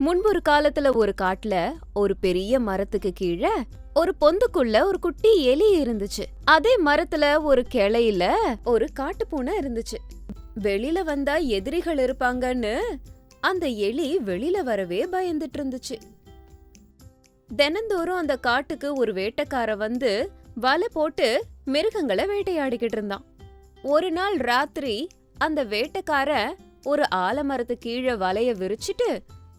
முன்பொரு காலத்துல ஒரு காட்டுல ஒரு பெரிய மரத்துக்கு கீழே ஒரு பொந்துக்குள்ள ஒரு குட்டி எலி இருந்துச்சு. அதே மரத்துல ஒரு கிளையில ஒரு காட்டுப்பூனை இருந்துச்சு. வெளியில வந்தா எதிரிகள் இருப்பாங்கன்னு அந்த எலி வெளியில வரவே பயந்துட்டு இருந்துச்சு. தினந்தோறும் அந்த காட்டுக்கு ஒரு வேட்டைக்கார வந்து வலை போட்டு மிருகங்களை வேட்டையாடிக்கிட்டு இருந்தான். ஒரு நாள் ராத்திரி அந்த வேட்டைக்கார ஒரு ஆலமரத்து கீழே வலைய விரிச்சிட்டு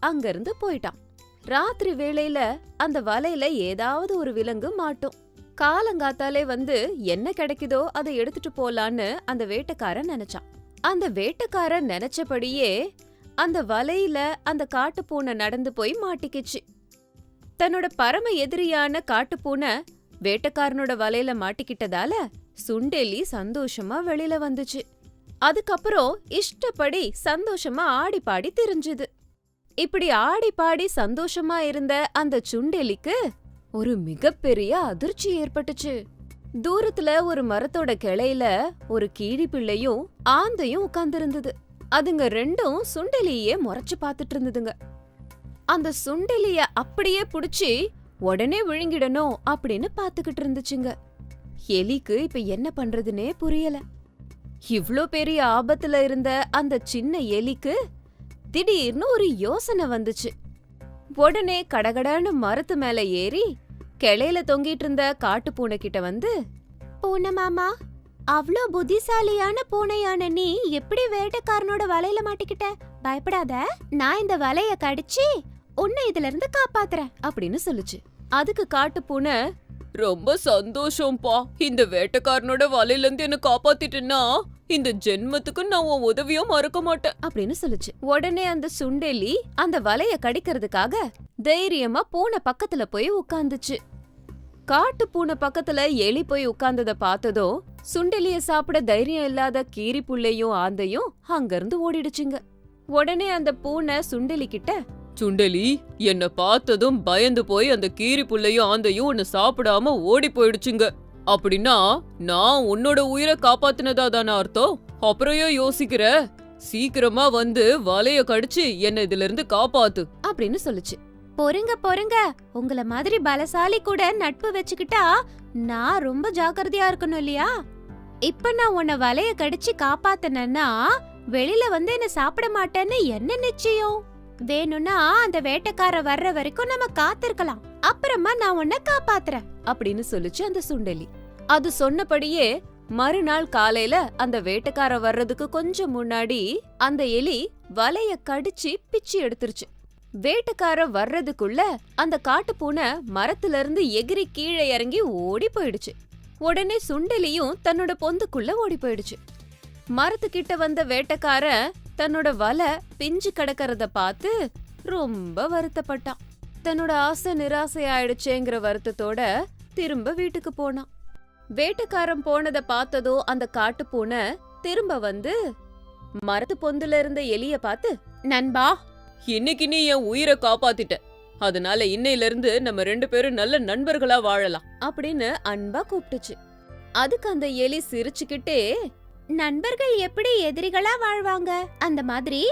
அங்கிருந்து போயிட்டான். ராத்திரி வேளையில அந்த வலையில ஏதாவது ஒரு விலங்கு மாட்டும். காலங்காத்தாலே வந்து என்ன கிடைக்குதோ அதை எடுத்துட்டு போலான்னு அந்த வேட்டைக்காரன் நினைச்சான். அந்த வேட்டைக்காரன் நினைச்சபடியே அந்த வலையில அந்த காட்டுப்பூனை நடந்து போய் மாட்டிக்கிச்சு. தன்னோட பரம எதிரியான காட்டுப்பூனை வேட்டைக்காரனோட வலையில மாட்டிக்கிட்டதால சுண்டெலி சந்தோஷமா வெளியில வந்துச்சு. அதுக்கப்புறம் இஷ்டப்படி சந்தோஷமா ஆடி பாடி திரிஞ்சுது. இப்படி ஆடி பாடி சந்தோஷமா இருந்த அந்த சுண்டெலிக்கு ஒரு மிகப்பெரிய அதிர்ச்சி ஏற்பட்டுச்சு. தூரத்துல ஒரு மரத்தோட கிளையில ஒரு கீரி பிள்ளையும் ஆந்தையும் உட்கார்ந்திருந்தது. அதுங்க ரெண்டும் சுண்டெலியே முறைச்சு பாத்துட்டு இருந்ததுங்க. அந்த சுண்டெலிய அப்படியே புடிச்சு உடனே விழுங்கிடணும் அப்படின்னு பாத்துக்கிட்டு இருந்துச்சுங்க. எலிக்கு இப்ப என்ன பண்றதுன்னே புரியல. இவ்ளோ பெரிய ஆபத்துல இருந்த அந்த சின்ன எலிக்கு திடீர்னு ஒரு யோசனை வந்துச்சு. உடனே கடகடன்னு மரத்து மேல ஏறி கிளையில தொங்கிட்டு இருந்த காட்டுப்பூனை கிட்ட வந்து, பூனை மாமா, அவ்ளோ புத்திசாலியான பூனையான நீ எப்படி வேட்டைக்காரனோட வலையில மாட்டிக்கிட்ட? பயப்படாத, நான் இந்த வலைய கடிச்சு உன்னை இதுல இருந்து காப்பாத்துறேன் அப்படின்னு சொல்லுச்சு. அதுக்கு காட்டுப்பூனை, ரொம்ப சந்தோஷம்பா, இந்த வேட்டைக்காரனோட வலையில இருந்து என்ன காப்பாத்திட்டேன்னா இந்த ஜென்மத்துக்கு நான் உன் உதவியும் மறக்க மாட்டேன் அப்படின்னு சொல்லுச்சு. உடனே அந்த சுண்டெலி அந்த வலைய கடிக்கிறதுக்காக தைரியமா பூனை பக்கத்துல போய் உட்கார்ந்துச்சு. காட்டு பூனை பக்கத்துல எலி போய் உட்கார்ந்தத பார்த்ததோ சுண்டெலிய சாப்பிட தைரியம் இல்லாத கீரி புள்ளையும் ஆந்தையும் அங்கிருந்து ஓடிடுச்சுங்க. உடனே அந்த பூனை சுண்டெலி கிட்ட, சுண்டெலி, என்ன பார்த்ததும் பயந்து போய் அந்த கீரி புள்ளையும் ஆந்தையும் உன்னை சாப்பிடாம ஓடி போயிடுச்சுங்க. அப்படின்னா நான் உன்னோட உயிரை காப்பாத்தினதா தானே அர்த்தம்? அப்புறம் யோசிக்கிற, சீக்கிரமா வந்து வலைய கடிச்சு என்ன இதுல இருந்து காப்பாத்து அப்படின்னு சொல்லுச்சு. பொறுங்க பொறுங்க, உங்கள மாதிரி பலசாலி கூட நட்பு வச்சுக்கிட்டா நான் ரொம்ப ஜாக்கிரதையா இருக்கணும் இல்லையா? இப்ப நான் உன்னை வலைய கடிச்சு காப்பாத்தினா வெளியில வந்து என்ன சாப்பிட மாட்டேன்னு என்ன நிச்சயம்? வேணும்னா அந்த வேட்டைக்கார வர்ற வரைக்கும் நம்ம காத்திருக்கலாம், அப்புறமா நான் உன்னை காப்பாத்துறேன் அப்படின்னு சொல்லுச்சு அந்த சுண்டெலி. அது சொன்னபடியே மறுநாள் காலையில அந்த வேட்டைக்கார வர்றதுக்கு கொஞ்சம் முன்னாடி அந்த எலி வலைய கடிச்சு பிச்சு எடுத்துருச்சு. வேட்டைக்கார வர்றதுக்குள்ள அந்த காட்டுப்பூனை மரத்துல இருந்து எகிரி கீழே இறங்கி ஓடி போயிடுச்சு. உடனே சுண்டெலியும் தன்னோட பொந்துக்குள்ள ஓடி போயிடுச்சு. மரத்துக்கிட்ட வந்த வேட்டைக்கார தன்னோட வலை பிஞ்சு கிடக்கறத பார்த்து ரொம்ப வருத்தப்பட்டான். தன்னோட ஆசை நிராசை ஆயிடுச்சேங்கிற வருத்தத்தோட திரும்ப வீட்டுக்கு போனான். வேட்டைக்காரன் போனத பார்த்ததோ அந்த காட்டுப்பூனை திரும்ப வந்து மரத்து பொந்துல இருந்த எலிய பார்த்து, நண்பா, இன்னைக்கு நீ என் உயிரை காப்பாத்திட்ட, அதனால இன்னையில இருந்து நம்ம 2 பேரும் நல்ல நண்பர்களா வாழலாம் அப்படின்னு அன்பா கூப்பிட்டுச்சு. அதுக்கு அந்த எலி சிரிச்சுக்கிட்டே, நண்பர்கள் எப்படி எதிரிகளா வாழ்வாங்க, அந்த மாதிரி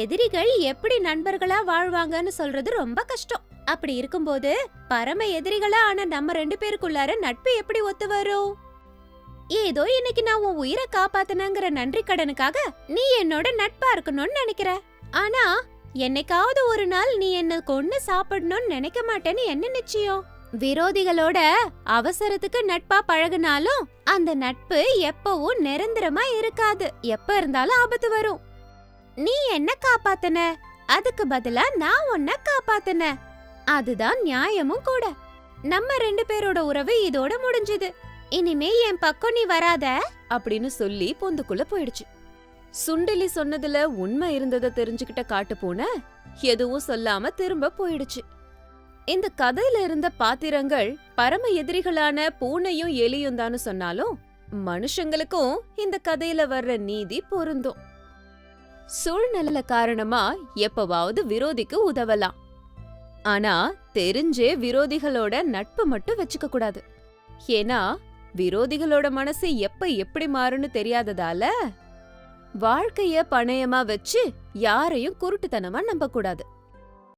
எதிரிகள் எப்படி நண்பர்களா வாழ்வாங்கன்னு சொல்றது ரொம்ப கஷ்டம். அப்படி இருக்கும்போது பரம எதிரிகளா ஆன நம்ம 2 பேருக்குள்ளார நட்பு எப்படி ஒத்து வரும்? ஏதோ இன்னைக்கு நான் உன் உயிரை காப்பாத்தினங்கிற நன்றி கடனுக்காக நீ என்னோட நட்பா இருக்கணும்னு நினைக்கிற. ஆனா என்னைக்காவது ஒரு நாள் நீ என்ன கொன்னு சாப்பிடணும்னு நினைக்க மாட்டேன்னு என்ன நிச்சயம்? விரோதிகளோட அவசரத்துக்கு நட்பா பழகுனாலும் அந்த நட்பு எப்பவும் நிரந்தரமா இருக்காது. எப்ப இருந்தாலும் ஆபத்து வரும். நீ என்ன காப்பாத்தன, அதுக்கு பதிலா நான் உன்னை காப்பாத்தன. அதுதான் நியாயமும் கூட. நம்ம 2 பேரோட உறவு இதோட முடிஞ்சது. இனிமே என் பக்கம் நீ வராத அப்படின்னு சொல்லி பொந்துக்குள்ள போயிடுச்சு. சுண்டெலி சொன்னதுல உண்மை இருந்ததை தெரிஞ்சுக்கிட்ட காட்டுப்பூனை எதுவும் சொல்லாம திரும்ப போயிடுச்சு. இந்த கதையில இருந்த பாத்திரங்கள் பரம எதிரிகளான பூனையும் எலியும் தான்னு சொன்னாலும் மனுஷங்களுக்கும் இந்த கதையில வர்ற நீதி பொருந்தும். சூழ்நிலை காரணமா எப்பவாவது விரோதிக்கு உதவலாம், ஆனா தெரிஞ்சே விரோதிகளோட நட்பு மட்டும் வச்சுக்க கூடாது. ஏன்னா விரோதிகளோட மனசு எப்ப எப்படி மாறுன்னு தெரியாததால வாழ்க்கைய பணயமா வச்சு யாரையும் குருட்டுத்தனமா நம்ப கூடாது.